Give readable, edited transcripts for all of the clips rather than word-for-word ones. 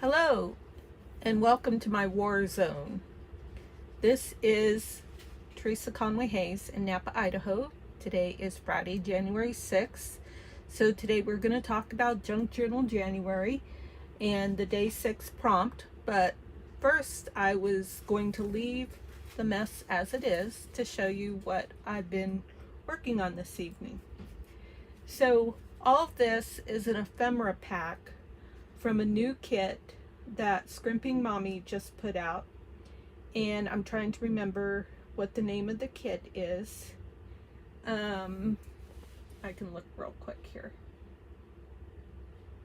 Hello, and welcome to my war zone. This is Teresa Conway-Hayes in Napa, Idaho. Today is Friday, January 6th. So today we're going to talk about Junk Journal January and the Day 6 prompt. But first, I was going to leave the mess as it is to show you what I've been working on this evening. So all of this is an ephemera pack from a new kit that Scrimping Mommy just put out, and I'm trying to remember what the name of the kit is. I can look real quick here.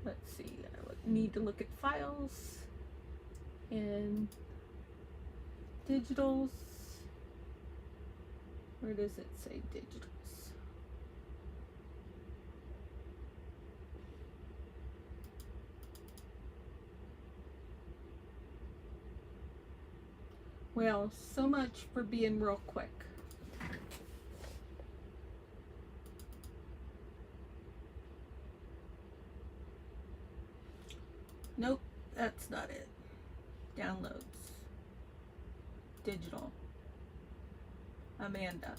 Let's see, I need to look at files and digitals. Where does it say digitals? Well, so much for being real quick. Nope, that's not it. Downloads. Digital. Amanda.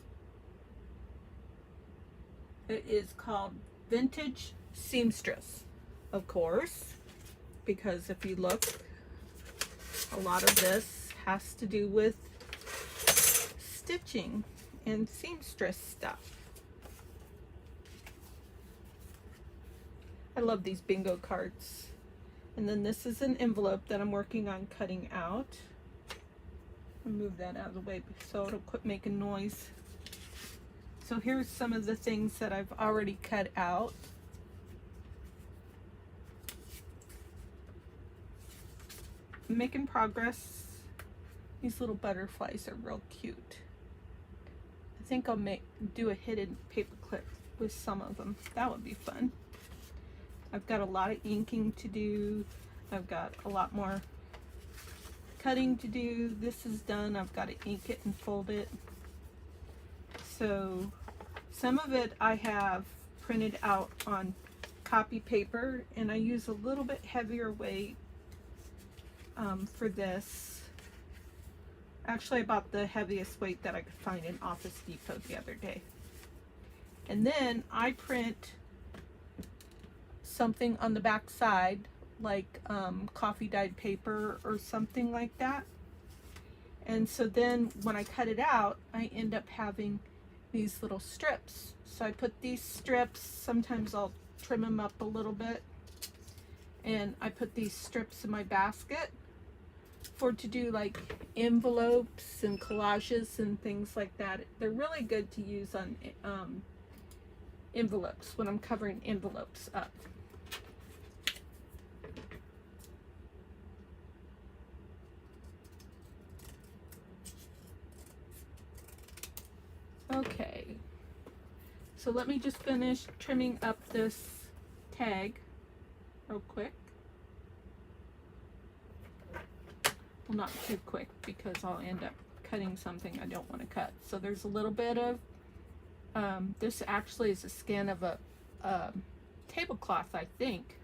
It is called Vintage Seamstress, of course, because if you look, a lot of this has to do with stitching and seamstress stuff. I love these bingo cards. And then this is an envelope that I'm working on cutting out. I'll move that out of the way so it'll quit making noise. So here's some of the things that I've already cut out. I'm making progress. These little butterflies are real cute. I think I'll do a hidden paper clip with some of them. That would be fun. I've got a lot of inking to do. I've got a lot more cutting to do. This is done. I've got to ink it and fold it. So some of it I have printed out on copy paper, and I use a little bit heavier weight for this. Actually, I bought the heaviest weight that I could find in Office Depot the other day. And then I print something on the back side, like coffee dyed paper or something like that. And so then when I cut it out, I end up having these little strips. So I put these strips, sometimes I'll trim them up a little bit, and I put these strips in my basket to do like envelopes and collages and things like that. They're really good to use on envelopes when I'm covering envelopes up. Okay, so let me just finish trimming up this tag real quick. Well, not too quick, because I'll end up cutting something I don't want to cut. So there's a little bit of, this actually is a scan of a tablecloth, I think.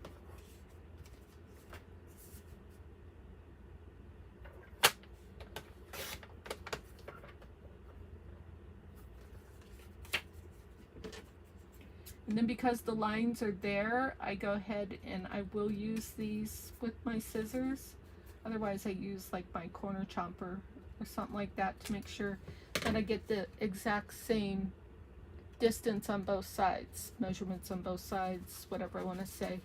And then because the lines are there, I go ahead and I will use these with my scissors. Otherwise, I use like my corner chomper or something like that to make sure that I get the exact same distance on both sides, measurements on both sides, whatever I want to say.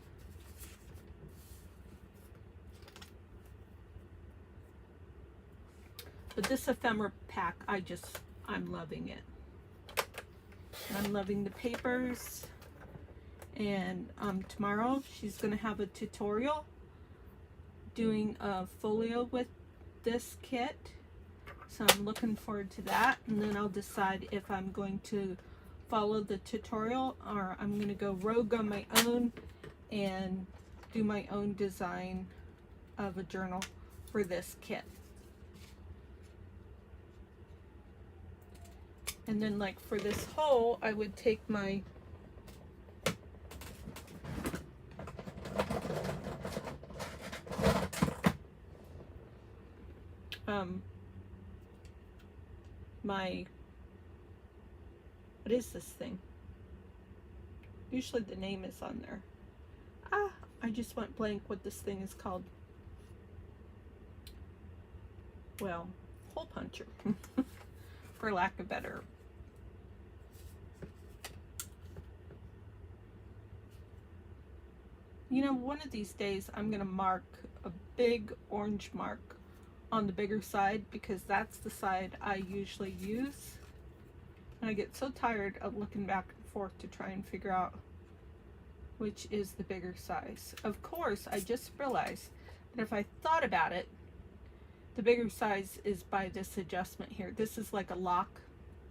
But this ephemera pack, I'm loving it. I'm loving the papers. And tomorrow she's going to have a tutorial doing a folio with this kit, so I'm looking forward to that. And then I'll decide if I'm going to follow the tutorial or I'm going to go rogue on my own and do my own design of a journal for this kit. And then like for this hole, I would take my my, what is this thing? Usually the name is on there. I just went blank what this thing is called. Well, hole puncher, for lack of better. You know, one of these days I'm going to mark a big orange mark on the bigger side, because that's the side I usually use. And I get so tired of looking back and forth to try and figure out which is the bigger size. Of course, I just realized that if I thought about it, the bigger size is by this adjustment here. This is like a lock.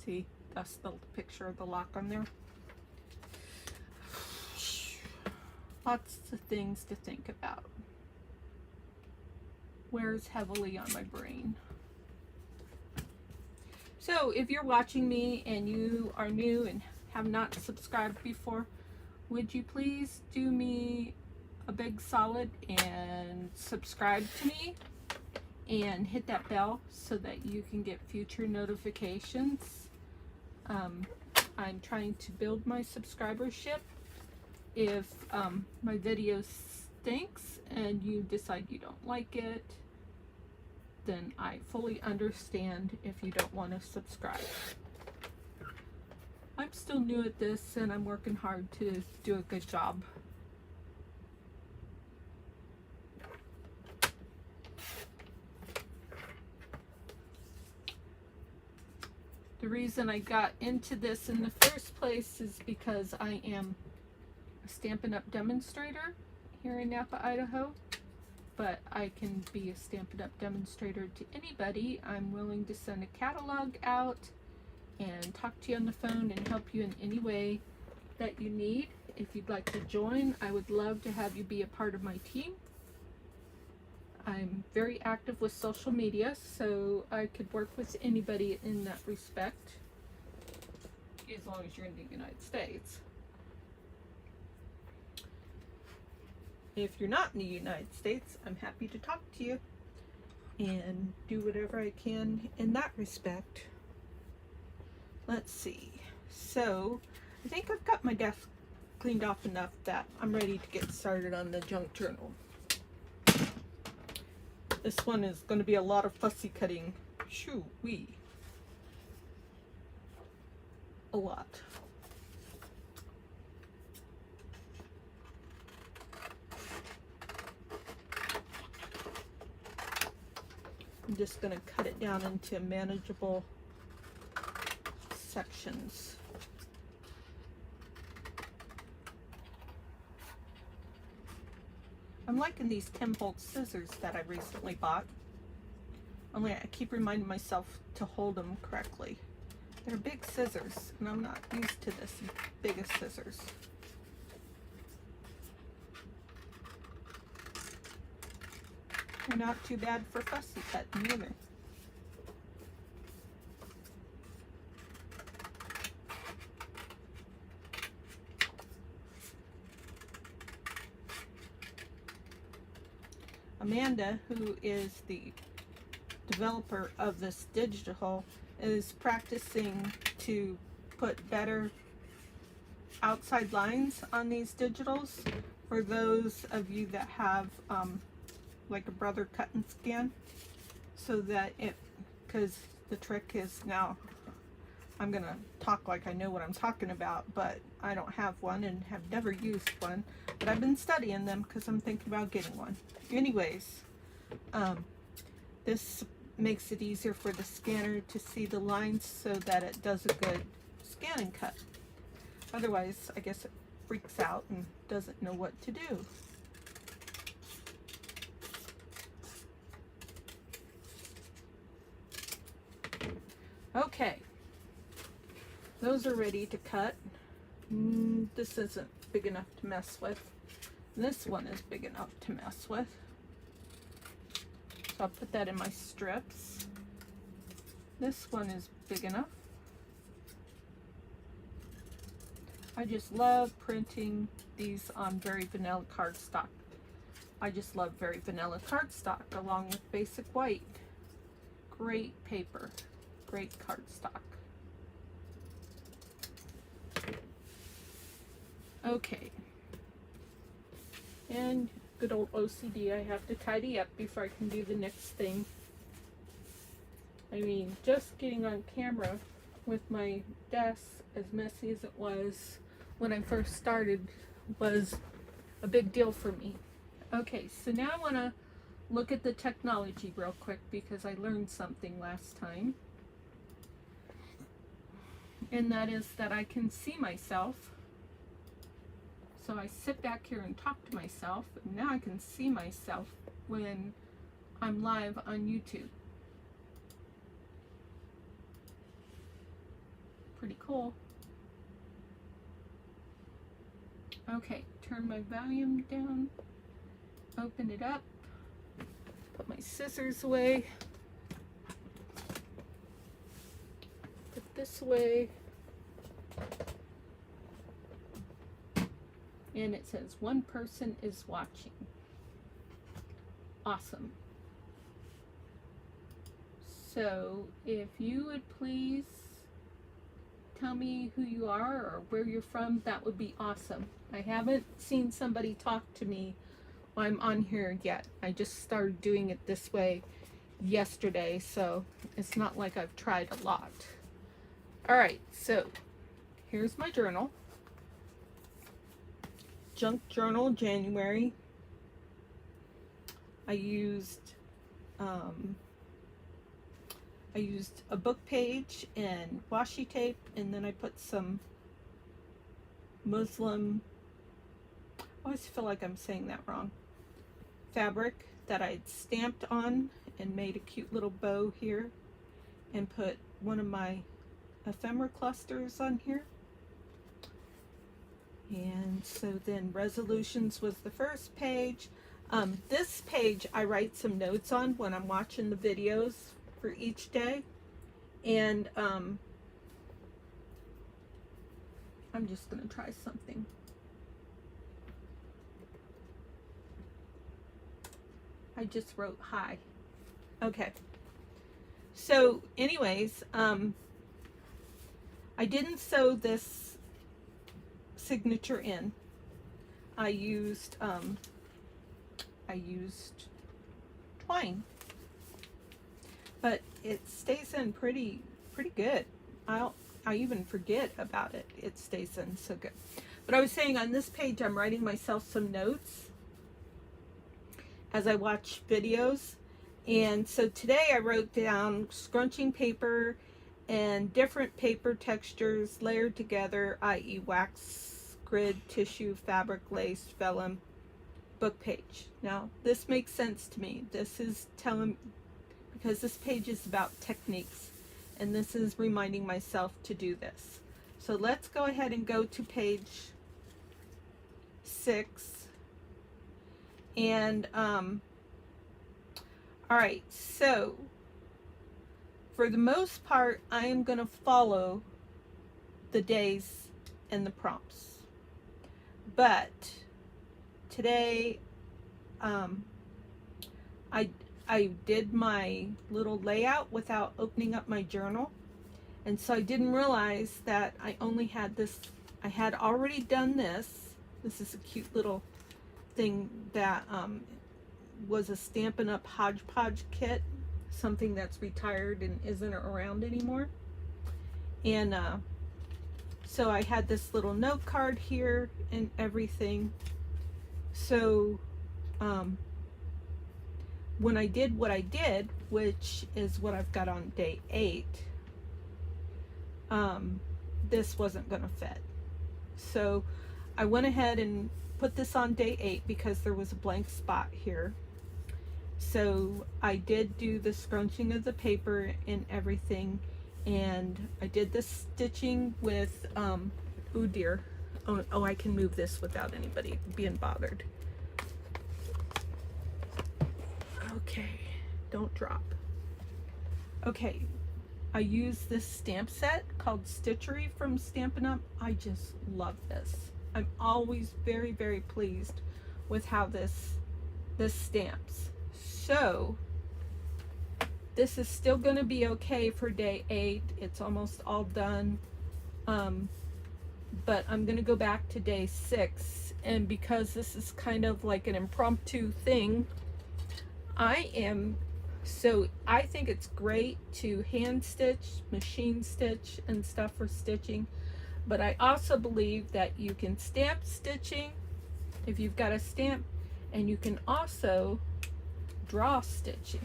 See, that's the picture of the lock on there. Lots of things to think about. Wears heavily on my brain. So if you're watching me and you are new and have not subscribed before, would you please do me a big solid and subscribe to me and hit that bell so that you can get future notifications. I'm trying to build my subscribership. If my video stinks and you decide you don't like it, then I fully understand if you don't want to subscribe. I'm still new at this and I'm working hard to do a good job. The reason I got into this in the first place is because I am a Stampin' Up! Demonstrator here in Napa, Idaho. But I can be a Stampin' Up! Demonstrator to anybody. I'm willing to send a catalog out and talk to you on the phone and help you in any way that you need. If you'd like to join, I would love to have you be a part of my team. I'm very active with social media, so I could work with anybody in that respect, as long as you're in the United States. If you're not in the United States, I'm happy to talk to you and do whatever I can in that respect. Let's see. So, I think I've got my desk cleaned off enough that I'm ready to get started on the junk journal. This one is going to be a lot of fussy cutting. Shoo-wee. A lot. I'm just going to cut it down into manageable sections. I'm liking these 10-volt scissors that I recently bought. Only I keep reminding myself to hold them correctly. They're big scissors, and I'm not used to this biggest scissors. They're not too bad for fussy cutting either. Amanda, who is the developer of this digital, is practicing to put better outside lines on these digitals for those of you that have like a Brother cut and scan, so that it, because the trick is, now I'm gonna talk like I know what I'm talking about, but I don't have one and have never used one, but I've been studying them because I'm thinking about getting one. Anyways, this makes it easier for the scanner to see the lines so that it does a good scan and cut. Otherwise, I guess it freaks out and doesn't know what to do. Okay, those are ready to cut. This isn't big enough to mess with. This one is big enough to mess with. So I'll put that in my strips. This one is big enough. I just love printing these on very vanilla cardstock. I just love very vanilla cardstock along with basic white. great paper, great cardstock. Okay, and good old OCD, I have to tidy up before I can do the next thing. I mean, just getting on camera with my desk, as messy as it was when I first started, was a big deal for me. Okay, so now I want to look at the technology real quick because I learned something last time. And that is that I can see myself. So I sit back here and talk to myself, and now I can see myself when I'm live on YouTube. Pretty cool. Okay, turn my volume down, open it up, put my scissors away, put this away, and it says one person is watching. Awesome. So if you would please tell me who you are or where you're from, that would be awesome. I haven't seen somebody talk to me while I'm on here yet. I just started doing it this way yesterday, so it's not like I've tried a lot. All right, so here's my journal. Junk Journal, January. I used a book page and washi tape, and then I put some Muslim, I always feel like I'm saying that wrong, fabric that I'd stamped on and made a cute little bow here, and put one of my ephemera clusters on here. And so then resolutions was the first page. This page I write some notes on when I'm watching the videos for each day, and I'm just gonna try something. I just wrote hi. Okay, so anyways, I didn't sew this signature in. I used twine, but it stays in pretty good. I even forget about it. It stays in so good. But I was saying, on this page I'm writing myself some notes as I watch videos, and so today I wrote down scrunching paper and different paper textures layered together, i.e. wax, grid, tissue, fabric, lace, vellum, book page. Now this makes sense to me. This is telling, because this page is about techniques, and this is reminding myself to do this. So let's go ahead and go to page 6. And all right, so for the most part I am going to follow the days and the prompts, but today I did my little layout without opening up my journal, and so I didn't realize that I only had this. I had already done this. This is a cute little thing that was a Stampin' Up! Hodgepodge kit, something that's retired and isn't around anymore. And so I had this little note card here and everything. So when I did what I did, which is what I've got on day 8, this wasn't going to fit. So I went ahead and put this on day 8 because there was a blank spot here. So I did do the scrunching of the paper and everything, and I did the stitching with oh dear, oh I can move this without anybody being bothered. Okay, don't drop. Okay, I use this stamp set called Stitchery from Stampin' Up! I just love this. I'm always very, very pleased with how this stamps. So This is still going to be okay for day 8. It's almost all done. But I'm going to go back to day 6. And because this is kind of like an impromptu thing, I think it's great to hand stitch, machine stitch, and stuff for stitching. But I also believe that you can stamp stitching if you've got a stamp, and you can also draw stitching.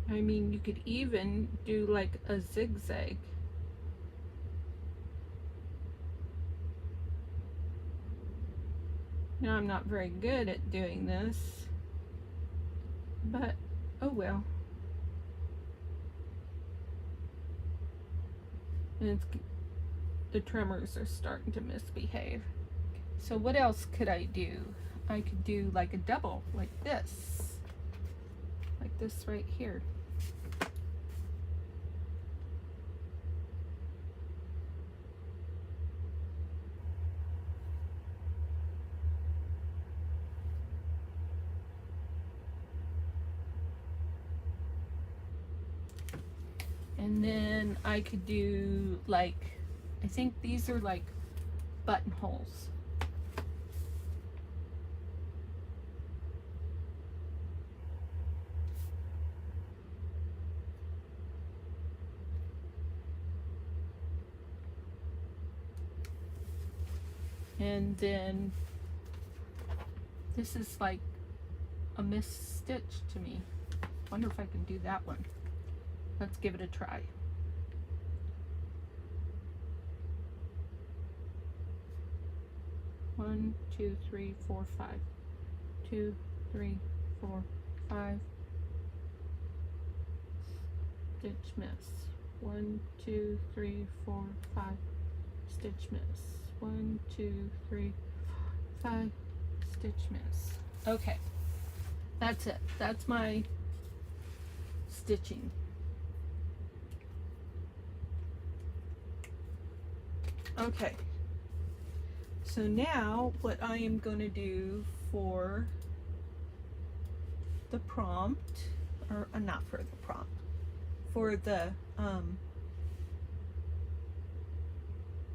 I mean, you could even do like a zigzag. Now, I'm not very good at doing this, but oh well. And the tremors are starting to misbehave. So what else could I do? I could do like a double, like this right here. And then I could do like, I think these are like buttonholes. And then this is like a missed stitch to me. Wonder if I can do that one. Let's give it a try. One, two, three, four, five. 2, 3, 4, 5. Stitch miss. 1, 2, 3, 4, 5. Stitch miss. 1, 2, 3, 4, 5. Stitch miss. Okay, that's it. That's my stitching. Okay, so now what I am going to do for the prompt, or not for the prompt, for the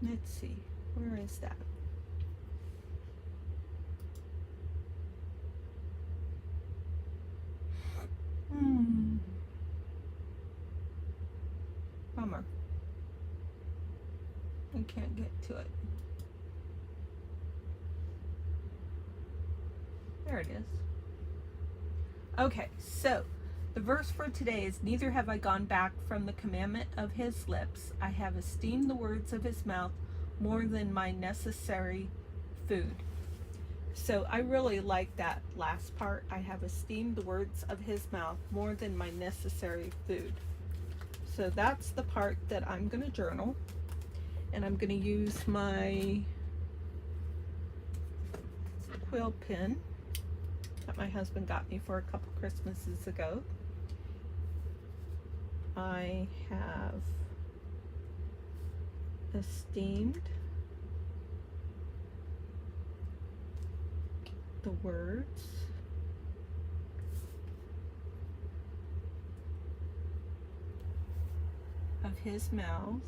let's see, where is that? Bummer. I can't get to it. There it is. Okay, so the verse for today is, neither have I gone back from the commandment of his lips. I have esteemed the words of his mouth more than my necessary food. So I really like that last part. I have esteemed the words of his mouth more than my necessary food. So that's the part that I'm going to journal. And I'm going to use my quill pen that my husband got me for a couple Christmases ago. I have esteemed the words of his mouth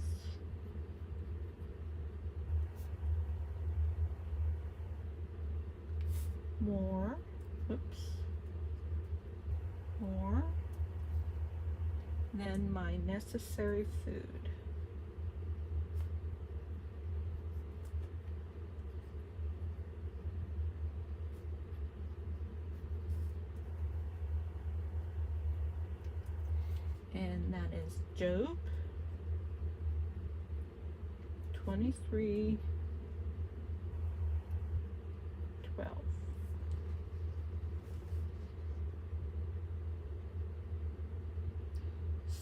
more than my necessary food. And that is Job 23:12.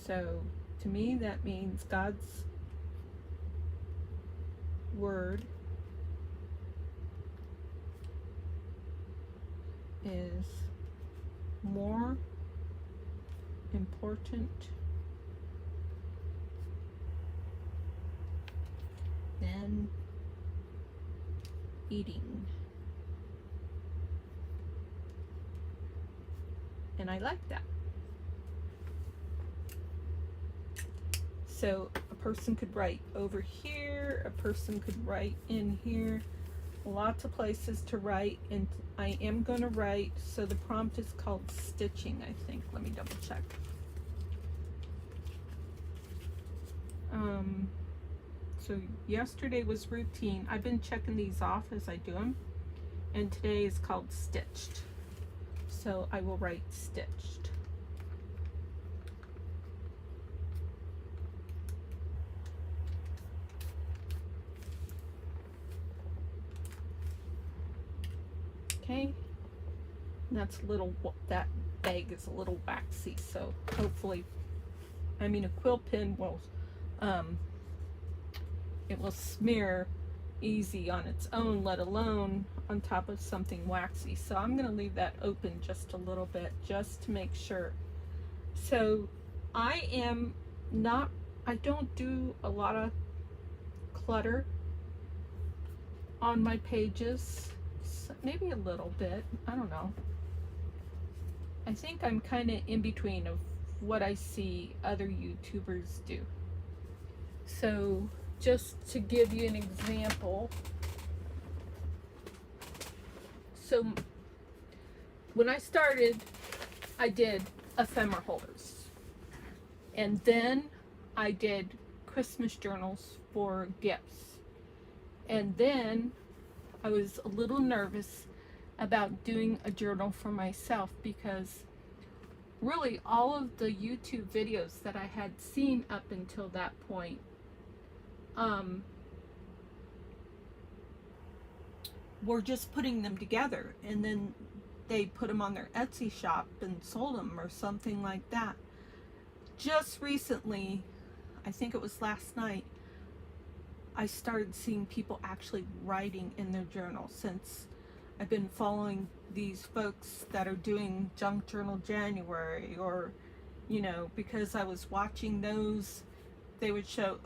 So to me that means God's word is more important than eating. And I like that. So a person could write over here, a person could write in here, lots of places to write, and I am going to write, so the prompt is called stitching, I think. Let me double check. So yesterday was routine. I've been checking these off as I do them, and today is called stitched. So I will write stitched. Okay, that's a little, that bag is a little waxy, so hopefully, I mean, a quill pen will, it will smear easy on its own, let alone on top of something waxy. So I'm going to leave that open just a little bit just to make sure. So I don't do a lot of clutter on my pages. Maybe a little bit, I don't know. I think I'm kind of in between of what I see other YouTubers do. So just to give you an example, so when I started, I did ephemera holders, and then I did Christmas journals for gifts, and then I was a little nervous about doing a journal for myself, because really all of the YouTube videos that I had seen up until that point were just putting them together, and then they put them on their Etsy shop and sold them or something like that. Just recently, I think it was last night, I started seeing people actually writing in their journal, since I've been following these folks that are doing Junk Journal January, or, you know, because I was watching those, they would show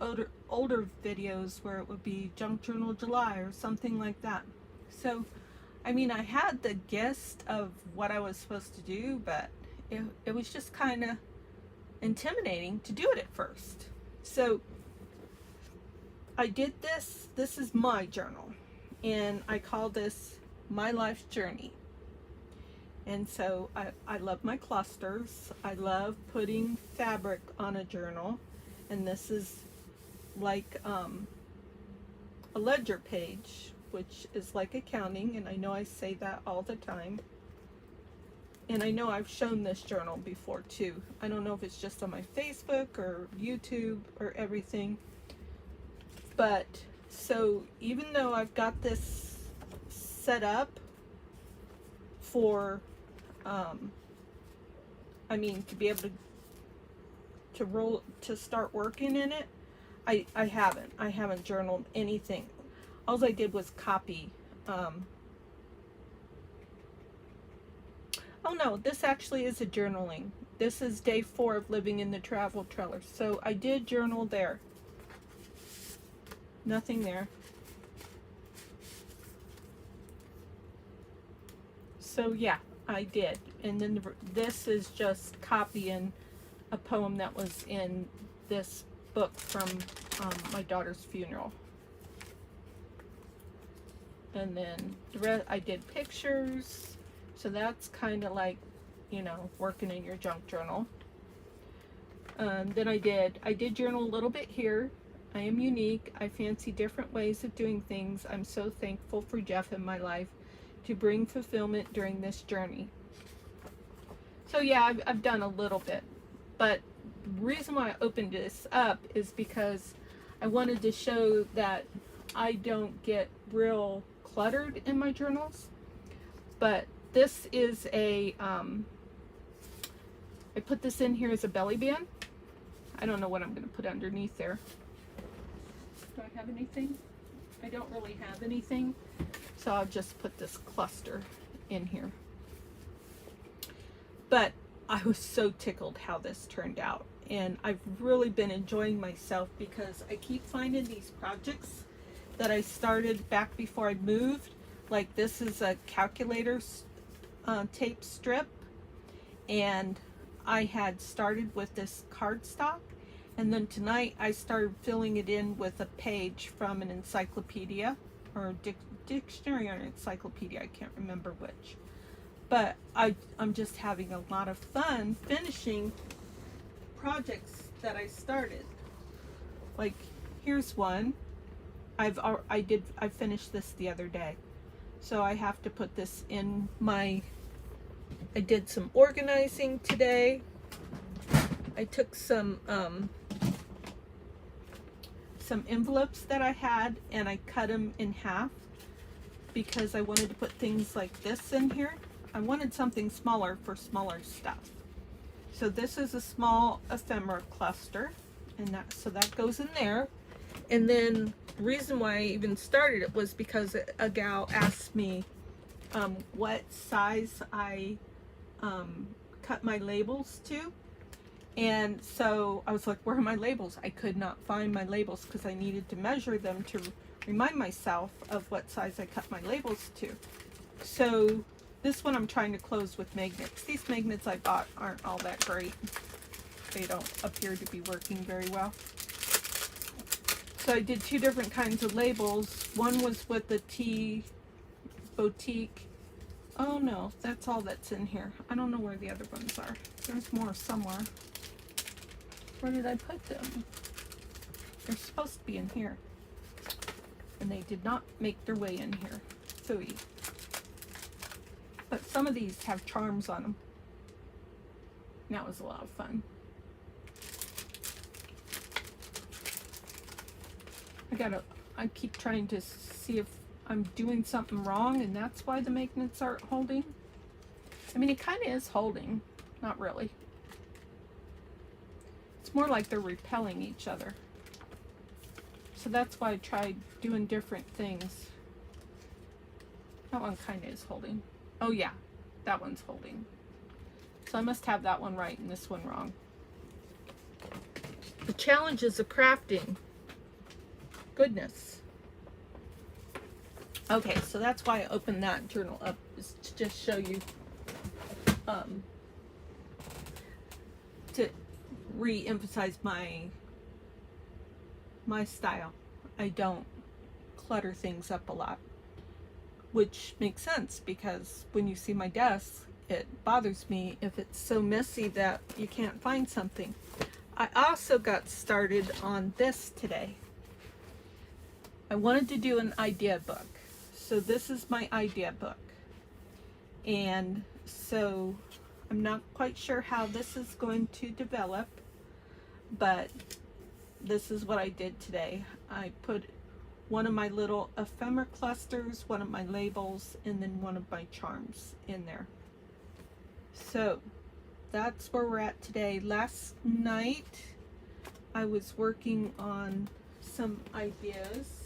older videos where it would be Junk Journal July or something like that. So, I mean, I had the gist of what I was supposed to do, but it was just kind of intimidating to do it at first. So I did this. This is my journal, and I call this My Life Journey. And so I love my clusters. I love putting fabric on a journal, and this is like a ledger page, which is like accounting, and I know I say that all the time. And I know I've shown this journal before too. I don't know if it's just on my Facebook or YouTube or everything. But so even though I've got this set up for, I mean, to be able to start working in it, I haven't journaled anything. All I did was copy. Oh no, this actually is a journaling. This is day 4 of living in the travel trailer. So I did journal there. Nothing there. So yeah, I did. And then this is just copying a poem that was in this book from my daughter's funeral. And then the rest, I did pictures. So that's kind of like, you know, working in your junk journal. Then I did journal a little bit here. I am unique. I fancy different ways of doing things. I'm so thankful for Jeff in my life to bring fulfillment during this journey. So yeah, I've done a little bit. But the reason why I opened this up is because I wanted to show that I don't get real cluttered in my journals. But this is a, I put this in here as a belly band. I don't know what I'm going to put underneath there. Do I have anything? I don't really have anything. So I'll just put this cluster in here. But I was so tickled how this turned out. And I've really been enjoying myself because I keep finding these projects that I started back before I moved. Like this is a calculator tape strip, and I had started with this cardstock, and then tonight I started filling it in with a page from an encyclopedia, or dictionary or encyclopedia, I can't remember which. But I'm just having a lot of fun finishing projects that I started. Like here's one. I finished this the other day. So I have to put this in my, I did some organizing today. I took some envelopes that I had and I cut them in half because I wanted to put things like this in here. I wanted something smaller for smaller stuff. So this is a small ephemera cluster, and so that goes in there. And then the reason why I even started it was because a gal asked me what size I cut my labels to. And so I was like, where are my labels? I could not find my labels because I needed to measure them to remind myself of what size I cut my labels to. So this one I'm trying to close with magnets. These magnets I bought aren't all that great. They don't appear to be working very well. So I did two different kinds of labels. One was with the Tea Boutique. Oh no, that's all that's in here. I don't know where the other ones are. There's more somewhere. Where did I put them? They're supposed to be in here. And they did not make their way in here. Phooey. But some of these have charms on them. And that was a lot of fun. I keep trying to see if I'm doing something wrong, and that's why the magnets aren't holding. I mean, it kind of is holding. Not really. It's more like they're repelling each other. So that's why I tried doing different things. That one kind of is holding. Oh yeah, that one's holding. So I must have that one right and this one wrong. The challenges of crafting. Goodness. Okay, so that's why I opened that journal up, is to just show you, to re-emphasize my style. I don't clutter things up a lot, which makes sense because when you see my desk, it bothers me if it's so messy that you can't find something. I also got started on this today. I wanted to do an idea book. So this is my idea book. And so I'm not quite sure how this is going to develop, but this is what I did today. I put one of my little ephemera clusters, one of my labels, and then one of my charms in there. So that's where we're at today. Last night I was working on some ideas.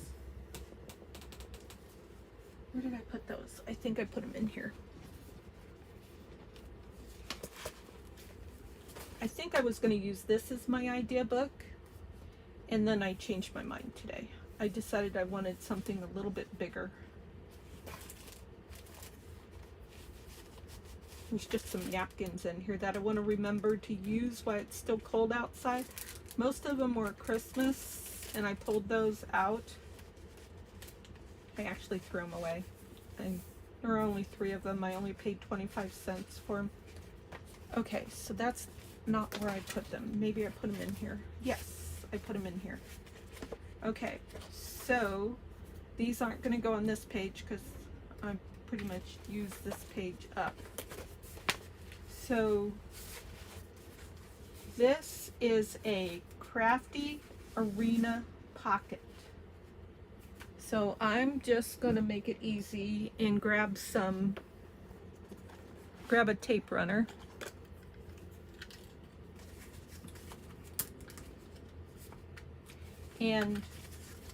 Where did I put those? I think I put them in here. I think I was going to use this as my idea book, and then I changed my mind today. I decided I wanted something a little bit bigger. There's just some napkins in here that I want to remember to use while it's still cold outside. Most of them were Christmas, and I pulled those out. I actually threw them away. And there are only 3 of them. I only paid 25 cents for them. Okay, so that's not where I put them. Maybe I put them in here. Yes, I put them in here. Okay, so these aren't going to go on this page because I pretty much used this page up. So this is a Crafty Arena pocket. So I'm just going to make it easy and grab a tape runner. And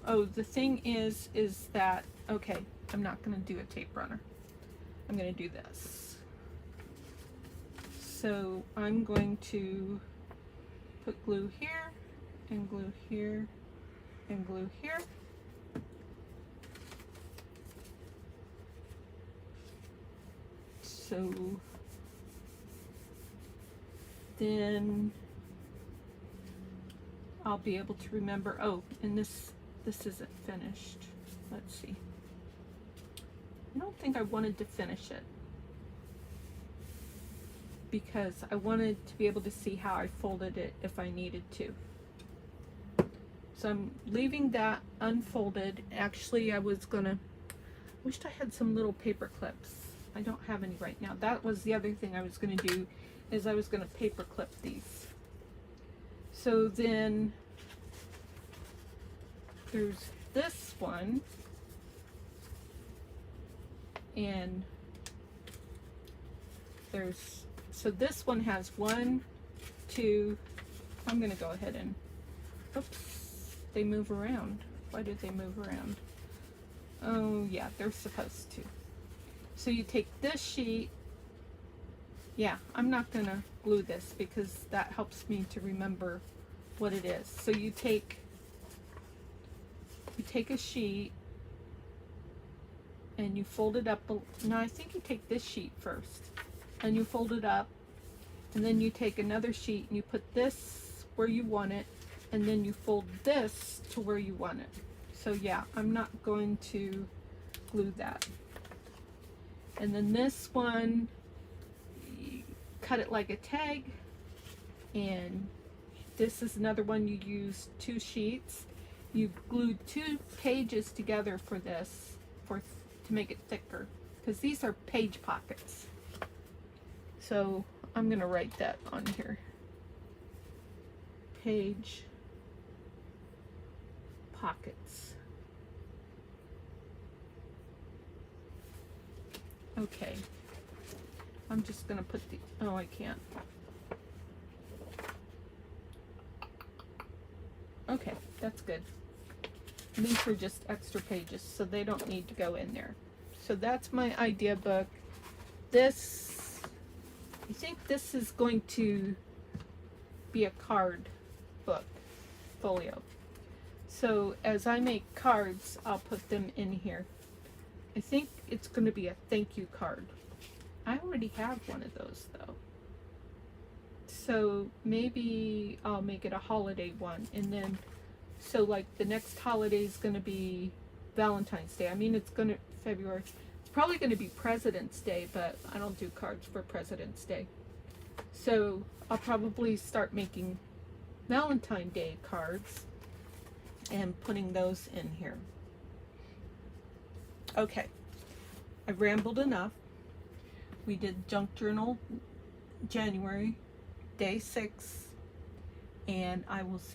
oh, the thing is that, okay, I'm not going to do a tape runner. I'm going to do this. So I'm going to put glue here and glue here and glue here. So then I'll be able to remember, oh, and this isn't finished. Let's see. I don't think I wanted to finish it because I wanted to be able to see how I folded it if I needed to. So I'm leaving that unfolded. Actually, I wished I had some little paper clips. I don't have any right now. That was the other thing I was gonna do, is I was gonna paper clip these. So then there's this one, and so this one has 1, 2, I'm gonna go ahead and, oops, they move around. Why did they move around? Oh yeah, they're supposed to. So you take this sheet, yeah, I'm not gonna glue this because that helps me to remember what it is. So you take a sheet and you fold it up. No, I think you take this sheet first and you fold it up, and then you take another sheet and you put this where you want it, and then you fold this to where you want it. So yeah, I'm not going to glue that. And then this one, you cut it like a tag, and this is another one. You use 2 sheets. You glued 2 pages together for this, to make it thicker, because these are page pockets. So I'm gonna write that on here. Page pockets. Okay. I'm just gonna put the, oh, I can't. Okay, that's good. These are just extra pages, so they don't need to go in there. So that's my idea book. This, I think this is going to be a card book, folio. So as I make cards, I'll put them in here. I think it's going to be a thank you card. I already have one of those though. So maybe I'll make it a holiday one, and then so like the next holiday is going to be Valentine's Day. I mean, it's going to February. It's probably going to be President's Day, but I don't do cards for President's Day. So I'll probably start making Valentine's Day cards and putting those in here. Okay, I've rambled enough. We did Junk Journal January, day 6, and I will see